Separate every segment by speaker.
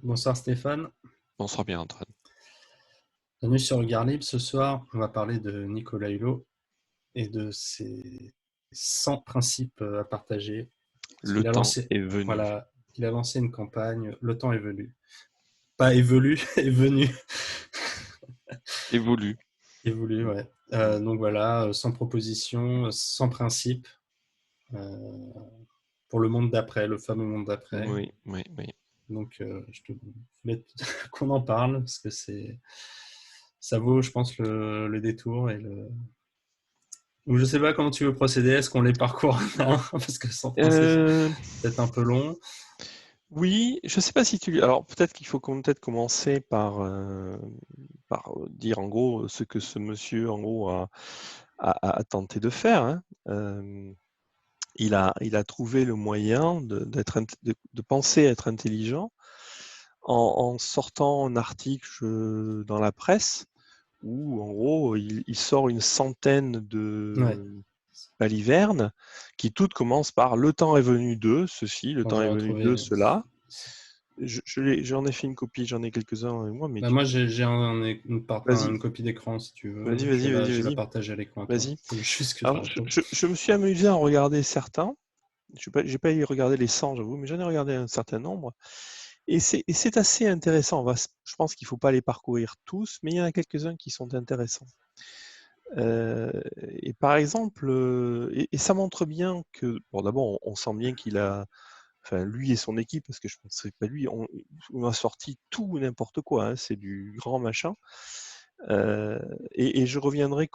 Speaker 1: Bonsoir Stéphane,
Speaker 2: Bonsoir bien Antoine.
Speaker 1: bienvenue sur Regard Libre. Ce soir, on va parler de Nicolas Hulot et de ses 100 principes à partager. Parce
Speaker 2: Le
Speaker 1: qu'il a
Speaker 2: temps
Speaker 1: lancé,
Speaker 2: est venu.
Speaker 1: voilà, il a lancé une campagne, le temps est venu. Pas évolu, est venu.
Speaker 2: Évolue.
Speaker 1: Évolue, ouais. Donc voilà, 100 propositions, 100 principes pour le monde d'après, le fameux monde d'après.
Speaker 2: Oui, oui, oui.
Speaker 1: Donc je te voulais qu'on en parle parce que ça vaut, je pense, le détour et le. Ou je sais pas comment tu veux procéder. Est-ce qu'on les parcourt un parce que sans principe, c'est
Speaker 2: Euh,
Speaker 1: peut-être un peu long.
Speaker 2: oui, je sais pas si tu. Alors peut-être qu'il faut peut-être commencer par dire en gros ce que ce monsieur en gros a tenté de faire. Hein. Il a trouvé le moyen de penser être intelligent en sortant un article dans la presse où en gros il sort une centaine
Speaker 1: Ouais.
Speaker 2: de balivernes qui toutes commencent par le temps est venu de ceci, le
Speaker 1: Bon,
Speaker 2: temps
Speaker 1: j'ai
Speaker 2: est venu de
Speaker 1: retrouvé.
Speaker 2: cela. J'en ai fait une copie, j'en ai quelques-uns avec moi, mais
Speaker 1: Bah,
Speaker 2: tu
Speaker 1: moi,
Speaker 2: peux.
Speaker 1: j'ai
Speaker 2: Vas-y,
Speaker 1: une copie d'écran si tu
Speaker 2: vas-y,
Speaker 1: veux.
Speaker 2: vas-y, vas-y,
Speaker 1: Je vais la
Speaker 2: vas-y,
Speaker 1: partager à l'écran à toi.
Speaker 2: vas-y.
Speaker 1: Faut juste que je la
Speaker 2: Alors,
Speaker 1: retrouve.
Speaker 2: je me suis amusé à en regarder certains. J'ai pas y regardé les 100, j'avoue, mais j'en ai regardé un certain nombre. Et c'est assez intéressant. Je pense qu'il ne faut pas les parcourir tous, mais il y en a quelques-uns qui sont intéressants. Et par exemple, et ça montre bien que, bon, d'abord, on sent bien qu'il a, enfin, lui et son équipe, parce que je pense que c'est pas lui, on a sorti tout et n'importe quoi, hein, c'est du grand machin. Et je reviendrai,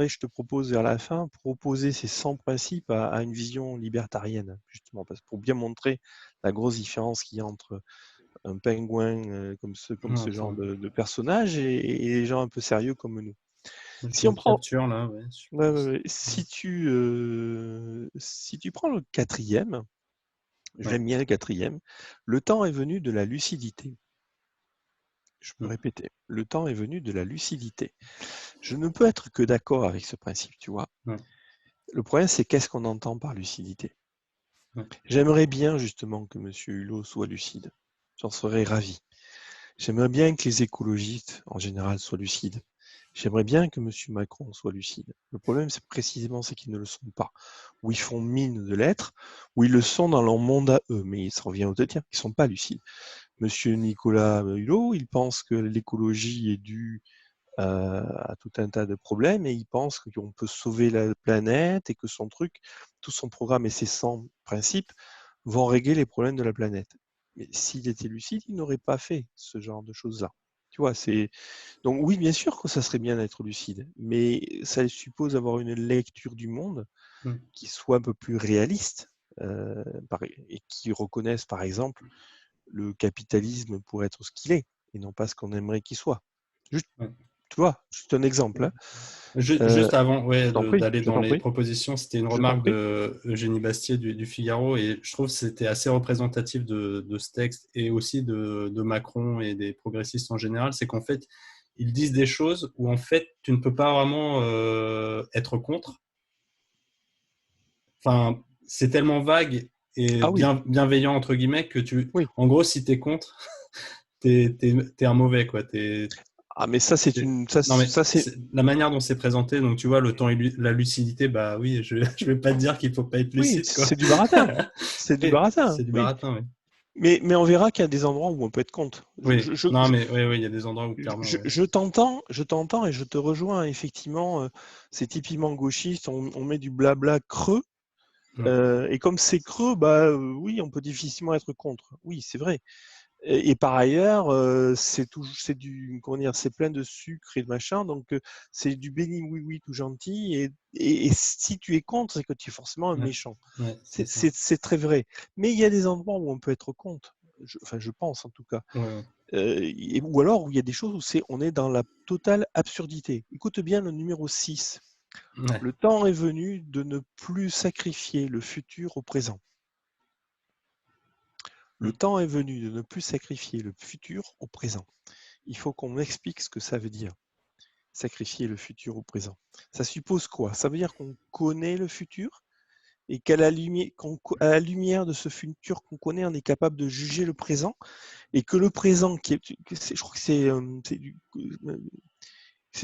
Speaker 2: je te propose vers la fin, proposer ces 100 principes à une vision libertarienne, justement, parce pour bien montrer la grosse différence qu'il y a entre un pingouin comme ce genre
Speaker 1: Attends,
Speaker 2: de personnage et les gens un peu sérieux comme nous.
Speaker 1: je
Speaker 2: Si on
Speaker 1: le
Speaker 2: prend,
Speaker 1: capture là, ouais,
Speaker 2: ouais,
Speaker 1: super.
Speaker 2: ouais, ouais. Si tu prends le quatrième,
Speaker 1: Ouais.
Speaker 2: j'aime bien le quatrième, le temps est venu de la lucidité. Je peux répéter, le temps est venu de la lucidité. Je ne peux être que d'accord avec ce principe, tu vois.
Speaker 1: Ouais.
Speaker 2: Le problème, c'est qu'est-ce qu'on entend par lucidité.
Speaker 1: Ouais.
Speaker 2: J'aimerais bien justement que M. Hulot soit lucide. J'en serais ravi. J'aimerais bien que les écologistes, en général, soient lucides. J'aimerais bien que M. Macron soit lucide. Le problème, c'est précisément c'est qu'ils ne le sont pas. Ou ils font mine de l'être, ou ils le sont dans leur monde à eux, mais ça revient au te dire qu'ils ne sont pas lucides. Monsieur Nicolas Hulot, il pense que l'écologie est due à tout un tas de problèmes et il pense qu'on peut sauver la planète et que son truc, tout son programme et ses 100 principes vont régler les problèmes de la planète. Mais s'il était lucide, il n'aurait pas fait ce genre de choses-là. Tu vois, c'est donc oui, bien sûr que ça serait bien d'être lucide, mais ça suppose d'avoir une lecture du monde
Speaker 1: Ouais.
Speaker 2: qui soit un peu plus réaliste et qui reconnaisse, par exemple, le capitalisme pour être ce qu'il est et non pas ce qu'on aimerait qu'il soit. Juste,
Speaker 1: Ouais.
Speaker 2: tu vois, juste un exemple. Hein.
Speaker 1: Juste avant, ouais,
Speaker 2: Je t'en prie,
Speaker 1: d'aller
Speaker 2: je
Speaker 1: dans
Speaker 2: t'en
Speaker 1: les
Speaker 2: prie,
Speaker 1: propositions, c'était une
Speaker 2: je t'en
Speaker 1: remarque
Speaker 2: prie.
Speaker 1: de Eugénie Bastier du Figaro et je trouve que c'était assez représentatif de ce texte et aussi de Macron et des progressistes en général. C'est qu'en fait, ils disent des choses où en fait, tu ne peux pas vraiment être contre. Enfin, c'est tellement vague et
Speaker 2: Ah oui,
Speaker 1: bienveillant entre guillemets que
Speaker 2: oui.
Speaker 1: en gros, si t'es contre, t'es un mauvais quoi.
Speaker 2: Ah mais ça c'est une,
Speaker 1: Non, mais
Speaker 2: ça c'est,
Speaker 1: la manière dont c'est présenté, donc tu vois, le temps et la lucidité, bah oui, je vais pas te dire qu'il faut pas être
Speaker 2: oui,
Speaker 1: lucide, quoi.
Speaker 2: c'est du baratin, c'est du
Speaker 1: Oui,
Speaker 2: baratin,
Speaker 1: c'est du
Speaker 2: oui.
Speaker 1: baratin, oui.
Speaker 2: Mais on verra qu'il y a des endroits où on peut être contre.
Speaker 1: Oui, non, mais oui, oui, il y a des endroits où clairement, ouais.
Speaker 2: Je t'entends et je te rejoins effectivement. C'est typiquement gauchiste. On met du blabla creux.
Speaker 1: Mm.
Speaker 2: Et comme c'est creux, bah oui, on peut difficilement être contre. Oui, c'est vrai. Et par ailleurs, c'est du, comment dire, c'est plein de sucre et de machin, donc c'est du béni oui oui tout gentil. Et si tu es contre, c'est que tu es forcément un
Speaker 1: Ouais,
Speaker 2: méchant.
Speaker 1: ouais, c'est
Speaker 2: C'est
Speaker 1: ça.
Speaker 2: c'est très vrai. Mais il y a des endroits où on peut être contre. Enfin, je pense en tout cas.
Speaker 1: Ouais, ouais.
Speaker 2: Ou alors où il y a des choses où on est dans la totale absurdité. Écoute bien le numéro 6.
Speaker 1: Ouais.
Speaker 2: Le temps est venu de ne plus sacrifier le futur au présent. Le
Speaker 1: Mm.
Speaker 2: temps est venu de ne plus sacrifier le futur au présent. Il faut qu'on m'explique ce que ça veut dire, sacrifier le futur au présent. Ça suppose quoi? Ça veut dire qu'on connaît le futur et qu'à la lumière de ce futur qu'on connaît, on est capable de juger le présent et que le présent, je crois que c'est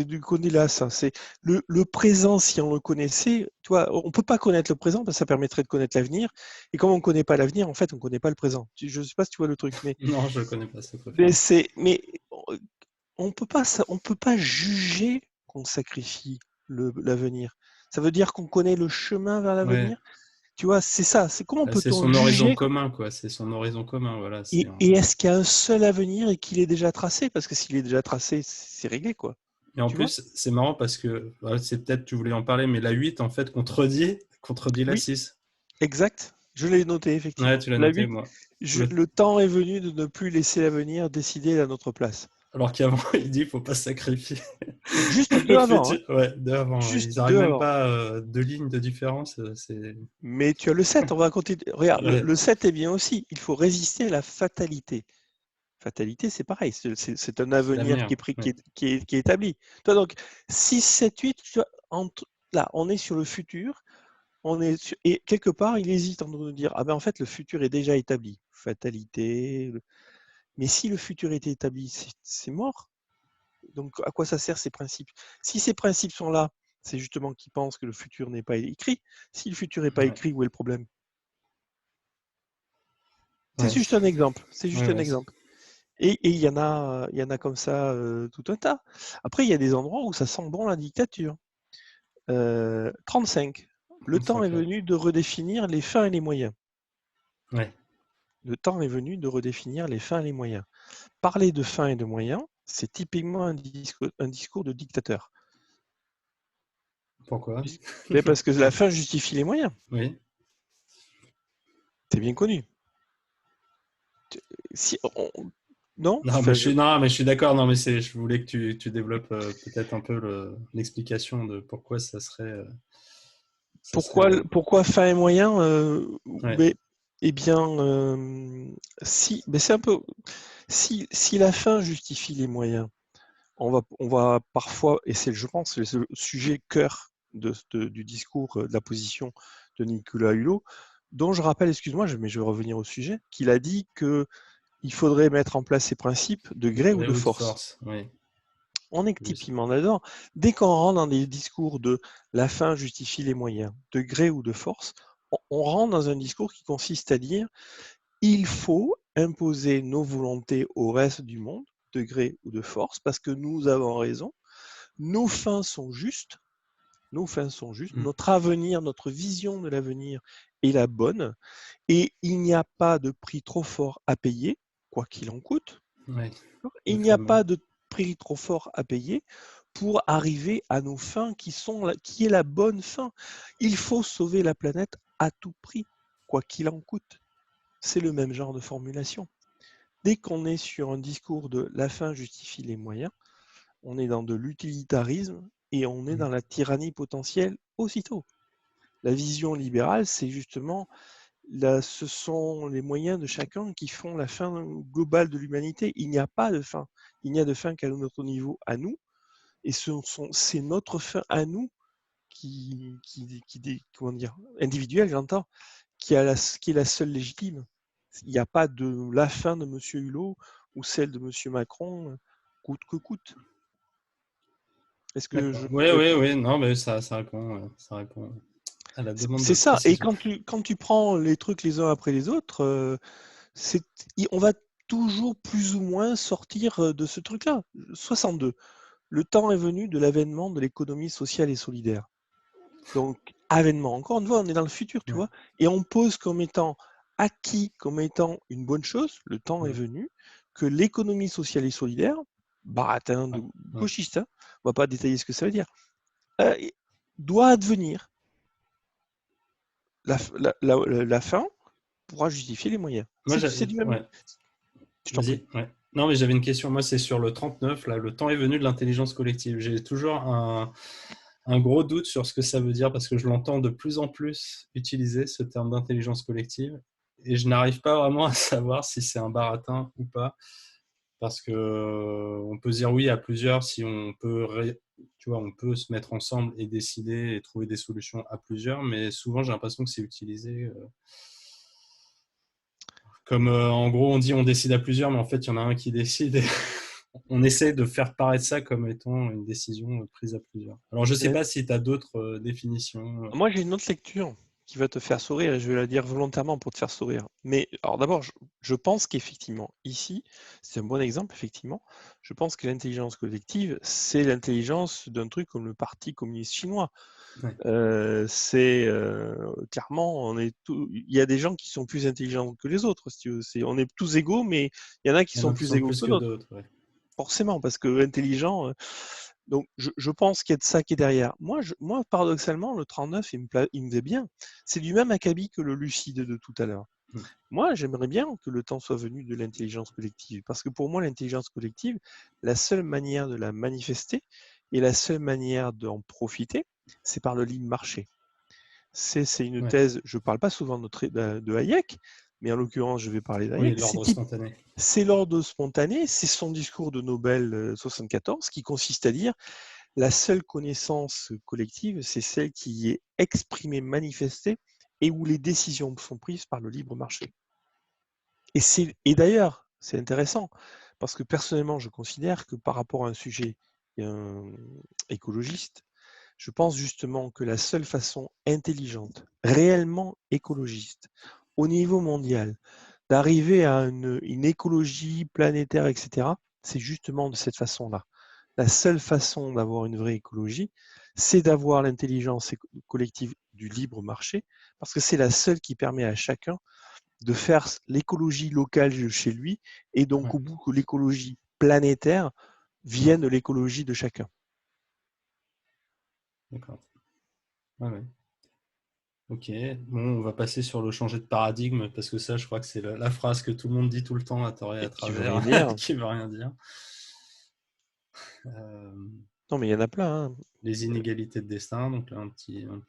Speaker 2: du Connélas, ça. C'est le présent, si on le connaissait, tu vois, on ne peut pas connaître le présent parce que ça permettrait de connaître l'avenir. Et comme on ne connaît pas l'avenir, en fait, on ne connaît pas le présent. Je ne sais pas si tu vois le truc,
Speaker 1: Non, je ne connais pas cette
Speaker 2: mais,
Speaker 1: référence.
Speaker 2: on peut pas juger qu'on sacrifie l'avenir. Ça veut dire qu'on connaît le chemin vers
Speaker 1: Ouais.
Speaker 2: l'avenir. Tu vois, c'est ça. C'est comment
Speaker 1: Bah, c'est
Speaker 2: peut-on
Speaker 1: son horizon
Speaker 2: juger
Speaker 1: commun, quoi. C'est son horizon commun, voilà.
Speaker 2: et est-ce qu'il y a un seul avenir et qu'il est déjà tracé? Parce que s'il est déjà tracé, c'est réglé, quoi.
Speaker 1: Et en
Speaker 2: Tu vois?
Speaker 1: plus, c'est marrant parce que c'est peut-être tu voulais en parler, mais la 8 en fait contredit la
Speaker 2: Oui.
Speaker 1: 6.
Speaker 2: Exact, je l'ai noté
Speaker 1: Ouais,
Speaker 2: effectivement.
Speaker 1: tu l'as
Speaker 2: La
Speaker 1: noté,
Speaker 2: 8,
Speaker 1: moi. Le...
Speaker 2: le temps est venu de ne plus laisser l'avenir décider à notre place.
Speaker 1: Alors qu'avant, il dit faut pas sacrifier
Speaker 2: Juste deux
Speaker 1: le
Speaker 2: avant, hein.
Speaker 1: futur. Ouais, deux avant. Ouais. Ils
Speaker 2: Juste
Speaker 1: n'arrivent
Speaker 2: deux
Speaker 1: même
Speaker 2: avant.
Speaker 1: pas deux lignes de différence. C'est...
Speaker 2: Mais tu as le 7, on va continuer. Regarde,
Speaker 1: Ouais,
Speaker 2: le 7 est bien aussi. Il faut résister à la fatalité. Fatalité, c'est pareil, c'est un
Speaker 1: c'est
Speaker 2: avenir
Speaker 1: l'avenir. Ouais.
Speaker 2: qui est établi. Toi, donc, 6, 7, 8, tu vois, là, on est sur le futur, et quelque part, il hésite entre nous dire, ah ben en fait, le futur est déjà établi. Fatalité. Mais si le futur était établi, c'est mort. Donc, à quoi ça sert ces principes? Si ces principes sont là, c'est justement qu'ils pensent que le futur n'est pas écrit. Si le futur n'est pas
Speaker 1: Ouais.
Speaker 2: écrit, où est le problème? C'est
Speaker 1: Ouais.
Speaker 2: juste un exemple. C'est
Speaker 1: Ouais,
Speaker 2: juste un
Speaker 1: ouais.
Speaker 2: exemple. Et il y en a comme ça tout un tas. Après, il y a des endroits où ça sent bon la dictature. 35. Le temps est
Speaker 1: 35, ouais.
Speaker 2: venu de redéfinir les fins et les moyens.
Speaker 1: Ouais.
Speaker 2: Le temps est venu de redéfinir les fins et les moyens. Parler de fins et de moyens, c'est typiquement un discours de dictateur.
Speaker 1: Pourquoi?
Speaker 2: Mais parce que la fin justifie les moyens.
Speaker 1: Oui.
Speaker 2: C'est bien connu. Si non,
Speaker 1: Non,
Speaker 2: enfin,
Speaker 1: mais je suis d'accord. Non, mais je voulais que tu développes peut-être un peu l'explication de pourquoi ça serait.
Speaker 2: pourquoi fin et moyen
Speaker 1: Ouais.
Speaker 2: eh bien, si, mais c'est un peu si la fin justifie les moyens, on va parfois, et c'est, je pense, le sujet cœur du discours, de la position de Nicolas Hulot, dont je rappelle, excuse-moi, mais je vais revenir au sujet, qu'il a dit qu'il faudrait mettre en place ces principes de
Speaker 1: De
Speaker 2: gré ou
Speaker 1: gré
Speaker 2: de
Speaker 1: ou de
Speaker 2: force.
Speaker 1: force. Oui.
Speaker 2: On est
Speaker 1: Oui.
Speaker 2: typiquement là-dedans. Dès qu'on rentre dans des discours de la fin justifie les moyens, de gré ou de force, on rentre dans un discours qui consiste à dire il faut imposer nos volontés au reste du monde, de gré ou de force, parce que nous avons raison, nos fins sont justes,
Speaker 1: Mm.
Speaker 2: notre avenir, notre vision de l'avenir est la bonne, et il n'y a pas de prix trop fort à payer, quoi qu'il en coûte.
Speaker 1: Ouais. Le
Speaker 2: Il n'y a
Speaker 1: fameux.
Speaker 2: pas de prix trop fort à payer pour arriver à nos fins qui est la bonne fin. Il faut sauver la planète à tout prix, quoi qu'il en coûte. C'est le même genre de formulation. Dès qu'on est sur un discours de la fin justifie les moyens, on est dans de l'utilitarisme et on est
Speaker 1: Mm.
Speaker 2: dans la tyrannie potentielle aussitôt. La vision libérale, c'est justement ce sont les moyens de chacun qui font la fin globale de l'humanité. Il n'y a pas de fin. Il n'y a de fin qu'à notre niveau, à nous. Et c'est notre fin à nous comment dire, individuelle, j'entends, qui est la seule légitime. Il n'y a pas de la fin de M. Hulot ou celle de M. Macron, coûte que coûte. Est-ce que
Speaker 1: D'accord.
Speaker 2: je
Speaker 1: Oui, oui,
Speaker 2: réponds?
Speaker 1: oui. Non, mais ça répond à la demande de
Speaker 2: C'est ça. Et
Speaker 1: précision.
Speaker 2: quand tu prends les trucs les uns après les autres, c'est, on va toujours plus ou moins sortir de ce truc-là. 62. Le temps est venu de l'avènement de l'économie sociale et solidaire. Donc, avènement, encore une fois, on est dans le futur, tu
Speaker 1: Ouais.
Speaker 2: vois, et on pose comme étant acquis, comme étant une bonne chose, le temps est
Speaker 1: Mm.
Speaker 2: venu, que l'économie sociale et solidaire, baratin
Speaker 1: Ouais.
Speaker 2: de
Speaker 1: Ouais.
Speaker 2: gauchiste, hein, on va pas détailler ce que ça veut dire, euh, doit advenir. La fin pourra justifier les moyens.
Speaker 1: Moi,
Speaker 2: C'est du même.
Speaker 1: ouais.
Speaker 2: Je t'en prie.
Speaker 1: Vas-y. Ouais. Non, mais j'avais une question. Moi, c'est sur le 39. Là, le temps est venu de l'intelligence collective. J'ai toujours un gros doute sur ce que ça veut dire parce que je l'entends de plus en plus utiliser, ce terme d'intelligence collective. Et je n'arrive pas vraiment à savoir si c'est un baratin ou pas. Parce que on peut se dire oui à plusieurs si on peut, tu vois, on peut se mettre ensemble et décider et trouver des solutions à plusieurs. Mais souvent, j'ai l'impression que c'est utilisé Comme en gros, on dit on décide à plusieurs, mais en fait, il y en a un qui décide. Et on essaie de faire paraître ça comme étant une décision prise à plusieurs. Alors, je ne sais
Speaker 2: Euh,
Speaker 1: pas si tu as d'autres définitions.
Speaker 2: Moi, j'ai une autre lecture qui va te faire sourire, et je vais la dire volontairement pour te faire sourire. Mais alors d'abord, je pense qu'effectivement, ici, c'est un bon exemple, effectivement. Je pense que l'intelligence collective, c'est l'intelligence d'un truc comme le Parti communiste chinois.
Speaker 1: Ouais.
Speaker 2: Clairement, il y a des gens qui sont plus intelligents que les autres, si tu veux. On est tous égaux, mais il y en a qui
Speaker 1: Il y en
Speaker 2: sont
Speaker 1: a qui
Speaker 2: plus
Speaker 1: sont
Speaker 2: égaux
Speaker 1: plus
Speaker 2: que
Speaker 1: que
Speaker 2: d'autres.
Speaker 1: d'autres. Ouais.
Speaker 2: Forcément, parce que intelligent. Donc, je pense qu'il y a de ça qui est derrière. Moi paradoxalement, le 39, il me va bien. C'est du même acabit que le lucide de tout à l'heure.
Speaker 1: Mm.
Speaker 2: Moi, j'aimerais bien que le temps soit venu de l'intelligence collective, parce que pour moi, l'intelligence collective, la seule manière de la manifester et la seule manière d'en profiter, c'est par le libre marché. C'est une
Speaker 1: Ouais.
Speaker 2: thèse, je ne parle pas souvent de Hayek, mais en l'occurrence, je vais parler
Speaker 1: Oui,
Speaker 2: d'Hayek.
Speaker 1: l'ordre spontané.
Speaker 2: C'est l'ordre spontané, c'est son discours de Nobel 74 qui consiste à dire la seule connaissance collective, c'est celle qui est exprimée, manifestée et où les décisions sont prises par le libre marché. Et d'ailleurs, c'est intéressant, parce que personnellement, je considère que par rapport à un sujet écologiste, je pense justement que la seule façon intelligente, réellement écologiste, au niveau mondial, d'arriver à une écologie planétaire, etc., c'est justement de cette façon-là. La seule façon d'avoir une vraie écologie, c'est d'avoir l'intelligence collective du libre marché, parce que c'est la seule qui permet à chacun de faire l'écologie locale de chez lui, et donc
Speaker 1: Ouais.
Speaker 2: au bout que l'écologie planétaire vienne de l'écologie de chacun.
Speaker 1: D'accord. Ouais, ouais. Ok, bon, on va passer sur le changer de paradigme, parce que ça, je crois que c'est la phrase que tout le monde dit tout le temps à tort et à
Speaker 2: Et qui veut
Speaker 1: travers,
Speaker 2: rien dire.
Speaker 1: qui veut rien dire. Euh,
Speaker 2: Non, mais il y en a plein. Hein.
Speaker 1: les inégalités de destin, donc là,
Speaker 2: Un petit
Speaker 1: un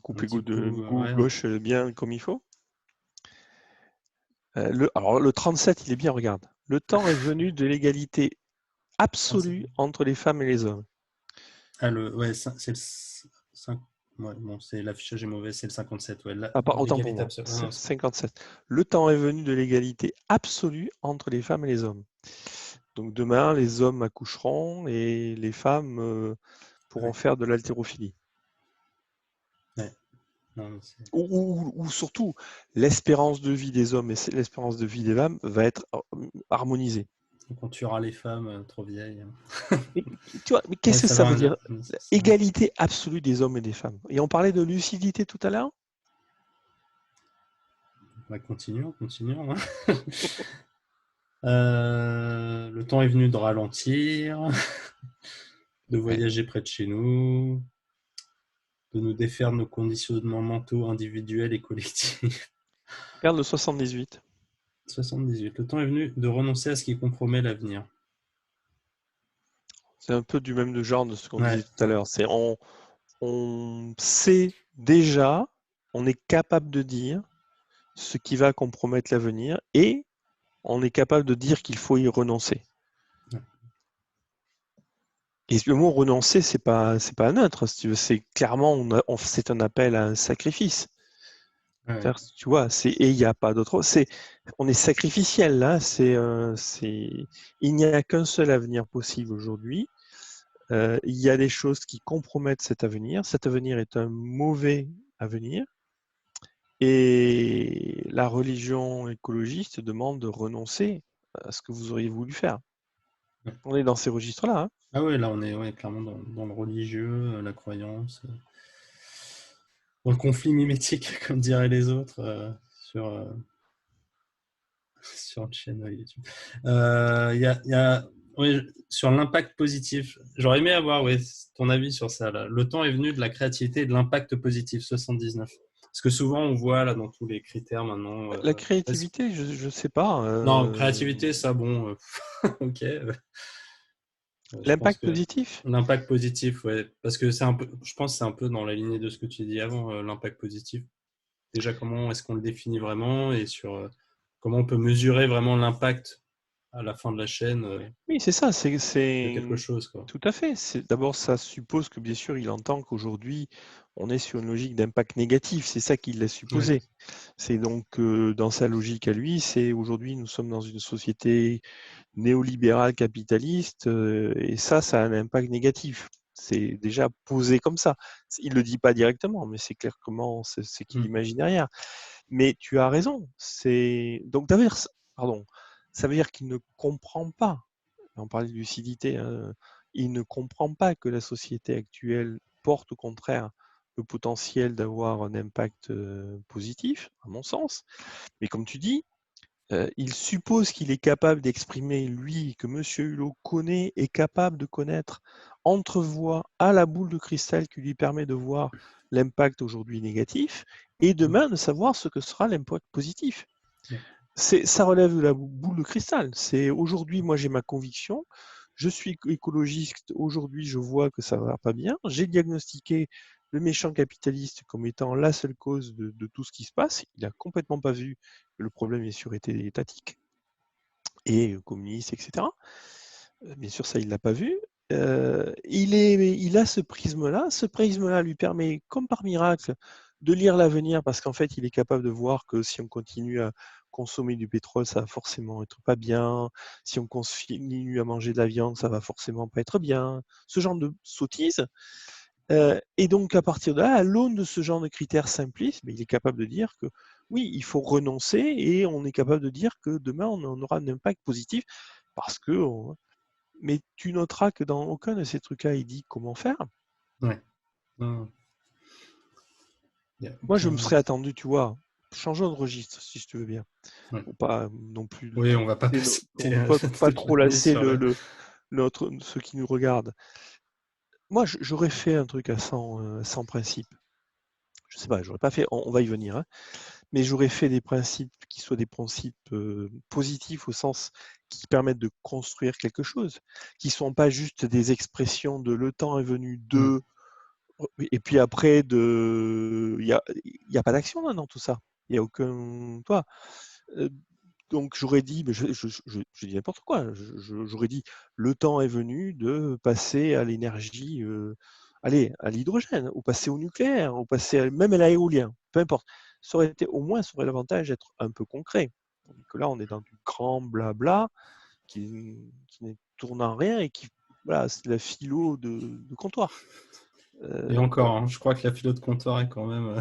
Speaker 2: coupé
Speaker 1: petit coup, ouais,
Speaker 2: gauche bien comme il faut. Alors le 37, il est bien, regarde. Le temps est venu de l'égalité absolue entre les femmes et les hommes.
Speaker 1: Ah, ouais, c'est le 5. Ouais, bon, l'affichage est mauvais, c'est le 57. Ouais,
Speaker 2: Autant pour
Speaker 1: l'égalité
Speaker 2: moi,
Speaker 1: absolue. Ah, non,
Speaker 2: 57. Le temps est venu de l'égalité absolue entre les femmes et les hommes. Donc demain, les hommes accoucheront et les femmes pourront
Speaker 1: ouais.
Speaker 2: faire de l'haltérophilie.
Speaker 1: Ouais. Non,
Speaker 2: Ou surtout, l'espérance de vie des hommes et l'espérance de vie des femmes va être harmonisée.
Speaker 1: donc on tuera les femmes trop vieilles.
Speaker 2: Mais, tu vois, mais
Speaker 1: Ouais,
Speaker 2: qu'est-ce que
Speaker 1: ça
Speaker 2: ça
Speaker 1: veut
Speaker 2: veut
Speaker 1: rien dire.
Speaker 2: dire?
Speaker 1: Ça.
Speaker 2: Égalité absolue des hommes et des femmes. Et on parlait de lucidité tout à l'heure.
Speaker 1: Bah, continuons. Hein. Le temps est venu de ralentir, de
Speaker 2: Ouais.
Speaker 1: voyager près de chez nous, de nous défaire de nos conditionnements mentaux individuels et collectifs.
Speaker 2: Regarde le 78.
Speaker 1: 78. Le temps est venu de renoncer à ce qui compromet l'avenir.
Speaker 2: C'est un peu du même genre de ce qu'on
Speaker 1: Ouais,
Speaker 2: disait tout à l'heure. On sait déjà, on est capable de dire ce qui va compromettre l'avenir et on est capable de dire qu'il faut y renoncer.
Speaker 1: ouais.
Speaker 2: Et le mot renoncer, c'est pas neutre. Si tu veux. C'est clairement, c'est un appel à un sacrifice.
Speaker 1: Ouais.
Speaker 2: Tu vois, et il n'y a pas d'autre. On est sacrificiel là. Il n'y a qu'un seul avenir possible aujourd'hui. Il y a des choses qui compromettent cet avenir. Cet avenir est un mauvais avenir. Et la religion écologiste demande de renoncer à ce que vous auriez voulu faire.
Speaker 1: Ouais.
Speaker 2: On est dans ces registres-là. Hein.
Speaker 1: Ah ouais, là on est clairement dans le religieux, la croyance, dans le conflit mimétique, comme diraient les autres, sur, sur une chaîne YouTube. Ouais, sur l'impact positif, j'aurais aimé avoir ton avis sur ça. Là. Le temps est venu de la créativité et de l'impact positif, 79. Parce que souvent, on voit là dans tous les critères maintenant.
Speaker 2: La créativité, je ne sais pas.
Speaker 1: Non, créativité, ça, bon, ok. Je pense
Speaker 2: L'impact
Speaker 1: que
Speaker 2: positif?
Speaker 1: l'impact positif, ouais. Parce que c'est un peu, je pense que c'est un peu dans la lignée de ce que tu dis avant, l'impact positif. Déjà, comment est-ce qu'on le définit vraiment et sur comment on peut mesurer vraiment l'impact à la fin de la chaîne
Speaker 2: Oui, c'est ça.
Speaker 1: de quelque chose, quoi.
Speaker 2: Tout à fait. D'abord, ça suppose que bien sûr, il entend qu'aujourd'hui, on est sur une logique d'impact négatif, c'est ça qu'il a supposé. C'est donc dans sa logique à lui, c'est aujourd'hui nous sommes dans une société néolibérale capitaliste et ça a un impact négatif. C'est déjà posé comme ça. Il ne le dit pas directement, mais c'est clair comment c'est qu'il imagine derrière. Mais tu as raison. Donc pardon, ça veut dire qu'il ne comprend pas. On parlait de lucidité. Hein, il ne comprend pas que la société actuelle porte au contraire le potentiel d'avoir un impact positif, à mon sens. Mais comme tu dis, il suppose qu'il est capable d'exprimer, lui, que M. Hulot connaît, est capable de connaître, entrevoit à la boule de cristal qui lui permet de voir l'impact aujourd'hui négatif, et demain de savoir ce que sera l'impact positif. Ça relève de la boule de cristal. C'est aujourd'hui, moi j'ai ma conviction, je suis écologiste, aujourd'hui je vois que ça ne va pas bien, j'ai diagnostiqué le méchant capitaliste comme étant la seule cause de tout ce qui se passe. Il n'a complètement pas vu que le problème est sur étatique et communiste, etc. Bien sûr, ça, il ne l'a pas vu. Il a ce prisme-là. Ce prisme-là lui permet, comme par miracle, de lire l'avenir parce qu'en fait, il est capable de voir que si on continue à consommer du pétrole, ça va forcément être pas bien. Si on continue à manger de la viande, ça va forcément pas être bien. Ce genre de sottise. Et donc, à partir de là, à l'aune de ce genre de critères simplistes, il est capable de dire que oui, il faut renoncer et on est capable de dire que demain, on aura un impact positif parce que. Mais tu noteras que dans aucun de ces trucs-là, il dit comment faire.
Speaker 1: Ouais.
Speaker 2: Moi, je me serais attendu, tu vois, changeons de registre, si je te veux bien.
Speaker 1: Ouais.
Speaker 2: Pour pas non plus
Speaker 1: Oui, on va pas passer
Speaker 2: pas trop lasser
Speaker 1: sur
Speaker 2: ceux qui nous regardent. Moi, j'aurais fait un truc à 100 principes. Je sais pas, j'aurais pas fait, on va y venir, hein, mais j'aurais fait des principes qui soient des principes positifs au sens qui permettent de construire quelque chose, qui ne sont pas juste des expressions de le temps est venu de, et puis après, il y a pas d'action là, dans tout ça. Il n'y a aucun. Toi, donc j'aurais dit, mais je dis n'importe quoi, j'aurais dit le temps est venu de passer à l'énergie, allez, à l'hydrogène, ou passer au nucléaire, ou passer même à l'éolien, peu importe. Ça aurait été, au moins, ça aurait l'avantage d'être un peu concret. Tandis que là, on est dans du grand blabla qui ne tourne en rien et qui, voilà, c'est la philo de comptoir.
Speaker 1: Et encore, hein, je crois que la philo de comptoir est quand même.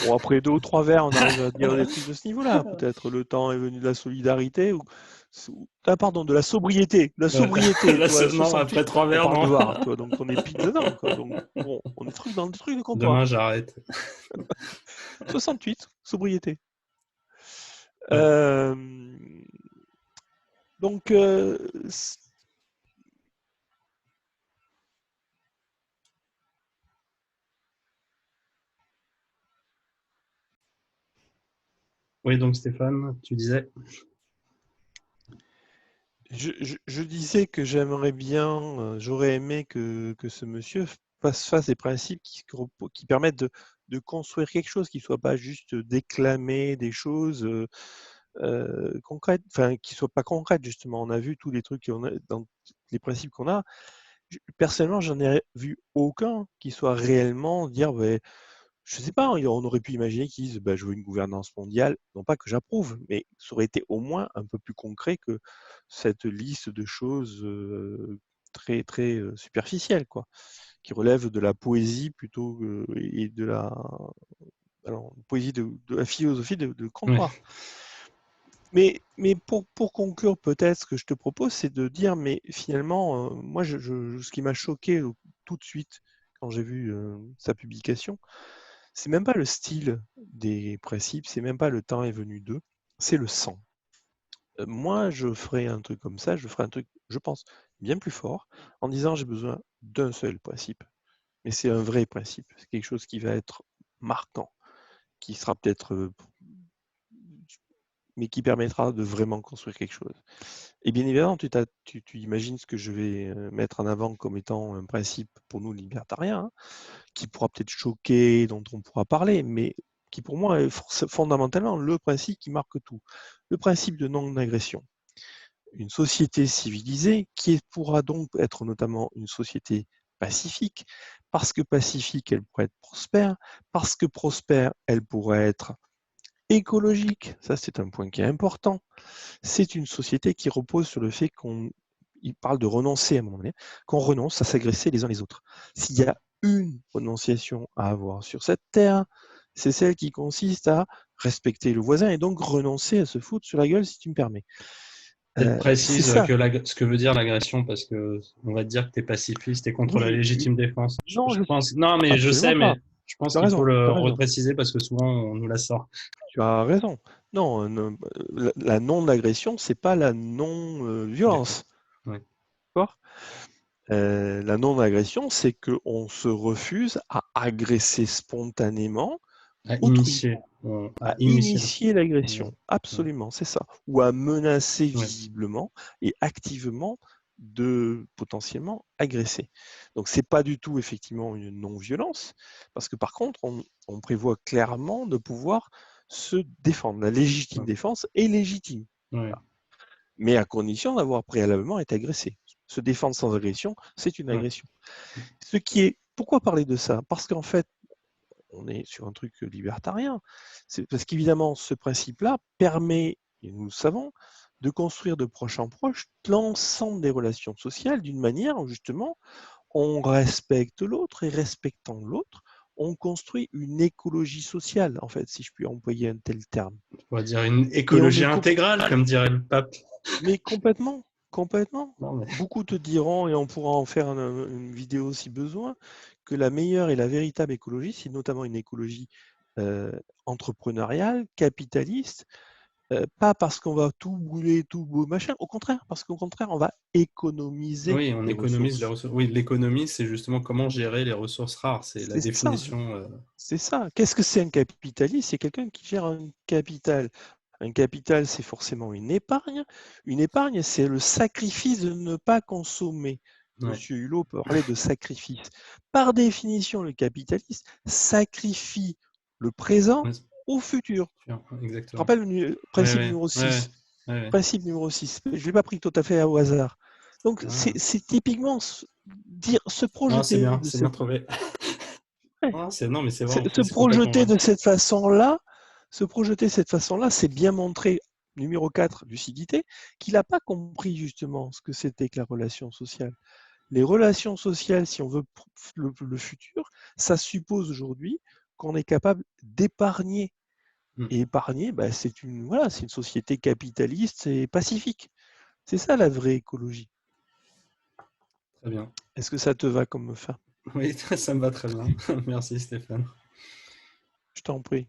Speaker 2: Bon, après 2 ou 3 verres, on arrive à dire des trucs de ce niveau-là. Peut-être le temps est venu de la solidarité pardon, de la sobriété. De la sobriété, tu vois,
Speaker 1: Non,
Speaker 2: 68,
Speaker 1: après 3
Speaker 2: on
Speaker 1: verres,
Speaker 2: parle de
Speaker 1: non.
Speaker 2: VAR, tu vois, donc on est pile dedans, quoi. Donc, bon, on est dans des trucs de comptoir.
Speaker 1: Demain, j'arrête.
Speaker 2: 68, sobriété.
Speaker 1: Ouais.
Speaker 2: Donc,
Speaker 1: Oui, donc Stéphane, tu disais.
Speaker 2: je disais que j'aimerais bien, j'aurais aimé que ce monsieur fasse des principes qui permettent de construire quelque chose, qui ne soit pas juste déclamer des choses concrètes, enfin qui ne soient pas concrètes justement. On a vu tous les trucs qu'on a, dans les principes qu'on a. Personnellement, j'en ai vu aucun qui soit réellement dire, ouais, je sais pas, on aurait pu imaginer qu'ils disent je veux une gouvernance mondiale, non pas que j'approuve, mais ça aurait été au moins un peu plus concret que cette liste de choses très très superficielles, quoi, qui relèvent de la poésie plutôt et de la poésie de la philosophie de comptoir. Mais pour conclure, peut-être ce que je te propose, c'est de dire, mais finalement, moi, ce qui m'a choqué tout de suite quand j'ai vu sa publication, c'est même pas le style des principes, c'est même pas le temps est venu d'eux, c'est le sang. Moi, je ferais un truc comme ça, je ferais un truc, je pense, bien plus fort, en disant j'ai besoin d'un seul principe. Mais c'est un vrai principe, c'est quelque chose qui va être marquant, qui sera peut-être, mais qui permettra de vraiment construire quelque chose. Et bien évidemment, tu imagines ce que je vais mettre en avant comme étant un principe pour nous libertariens, hein, qui pourra peut-être choquer, dont on pourra parler, mais qui pour moi est fondamentalement le principe qui marque tout. Le principe de non-agression. Une société civilisée qui pourra donc être notamment une société pacifique. Parce que pacifique, elle pourrait être prospère. Parce que prospère, elle pourrait être écologique. Ça, c'est un point qui est important. C'est une société qui repose sur le fait il parle de renoncer à un moment donné, qu'on renonce à s'agresser les uns les autres. S'il y a une renonciation à avoir sur cette terre, c'est celle qui consiste à respecter le voisin et donc renoncer à se foutre sur la gueule, si tu me permets.
Speaker 1: Peut-être
Speaker 2: C'est
Speaker 1: précise
Speaker 2: ça.
Speaker 1: ce que veut dire l'agression, parce que on va te dire que tu es pacifiste et contre la
Speaker 2: Oui,
Speaker 1: légitime défense.
Speaker 2: non,
Speaker 1: Je pense, non, mais je
Speaker 2: absolument
Speaker 1: sais,
Speaker 2: pas.
Speaker 1: mais je pense
Speaker 2: Tu as
Speaker 1: qu'il faut
Speaker 2: raison, tu
Speaker 1: le
Speaker 2: as raison.
Speaker 1: repréciser parce que souvent on nous la sort.
Speaker 2: Tu as raison. Non, la non-agression, c'est pas la non-violence.
Speaker 1: Ouais.
Speaker 2: D'accord ? La non-agression, c'est qu'on se refuse à agresser spontanément
Speaker 1: À
Speaker 2: autrui,
Speaker 1: initier,
Speaker 2: à
Speaker 1: à initier.
Speaker 2: initier l'agression.
Speaker 1: Ouais.
Speaker 2: Absolument, c'est ça. Ou à menacer
Speaker 1: Ouais.
Speaker 2: visiblement et activement de potentiellement agresser. Donc c'est pas du tout effectivement une non-violence, parce que par contre, on prévoit clairement de pouvoir se défendre. La légitime
Speaker 1: Ouais.
Speaker 2: défense est légitime.
Speaker 1: Ouais.
Speaker 2: Mais à condition d'avoir préalablement été agressé. Se défendre sans agression, c'est une
Speaker 1: Ouais.
Speaker 2: agression. Ce qui est, pourquoi parler de ça? Parce qu'en fait, on est sur un truc libertarien. C'est parce qu'évidemment, ce principe-là permet, et nous le savons, de construire de proche en proche l'ensemble des relations sociales d'une manière où justement on respecte l'autre et respectant l'autre, on construit une écologie sociale, en fait, si je puis employer un tel terme.
Speaker 1: On va dire une
Speaker 2: Et on ne
Speaker 1: écologie intégrale, comme dirait le pape.
Speaker 2: Mais complètement, complètement.
Speaker 1: Non, mais...
Speaker 2: Beaucoup te diront, et on pourra en faire une vidéo si besoin, que la meilleure et la véritable écologie, c'est notamment une écologie entrepreneuriale, capitaliste, pas parce qu'on va tout brûler, tout machin, au contraire, parce qu'au contraire, on va économiser
Speaker 1: Oui, on
Speaker 2: les
Speaker 1: économise les
Speaker 2: ressources.
Speaker 1: ressources. Oui, l'économie, c'est justement comment gérer les ressources rares. C'est la
Speaker 2: C'est ça,
Speaker 1: définition.
Speaker 2: c'est ça. Qu'est-ce que c'est un capitaliste? C'est quelqu'un qui gère un capital. Un capital, c'est forcément une épargne. Une épargne, c'est le sacrifice de ne pas consommer.
Speaker 1: Ouais.
Speaker 2: Monsieur Hulot parlait de sacrifice. Par définition, le capitaliste sacrifie le présent
Speaker 1: Ouais,
Speaker 2: au futur. Je te
Speaker 1: exactement.
Speaker 2: rappelle le
Speaker 1: Ouais,
Speaker 2: principe
Speaker 1: ouais,
Speaker 2: numéro
Speaker 1: ouais,
Speaker 2: 6.
Speaker 1: ouais, ouais.
Speaker 2: Principe numéro 6. Je ne l'ai pas pris tout à fait au hasard. Donc,
Speaker 1: Ah.
Speaker 2: c'est typiquement se
Speaker 1: Non,
Speaker 2: projeter de
Speaker 1: c'est bien
Speaker 2: cette
Speaker 1: trouvé.
Speaker 2: ouais,
Speaker 1: Ah, non, mais c'est vrai,
Speaker 2: se
Speaker 1: c'est complètement
Speaker 2: projeter
Speaker 1: vrai.
Speaker 2: de cette façon-là, c'est bien montrer, numéro 4 du Lucidité, qu'il n'a pas compris justement ce que c'était que la relation sociale. Les relations sociales, si on veut le futur, ça suppose aujourd'hui qu'on est capable d'épargner.
Speaker 1: Mm.
Speaker 2: Et épargner, bah, c'est une société capitaliste et pacifique. C'est ça la vraie écologie.
Speaker 1: Très bien.
Speaker 2: Est-ce que ça te va comme fin?
Speaker 1: Oui, ça me va très bien. Merci Stéphane.
Speaker 2: Je t'en prie.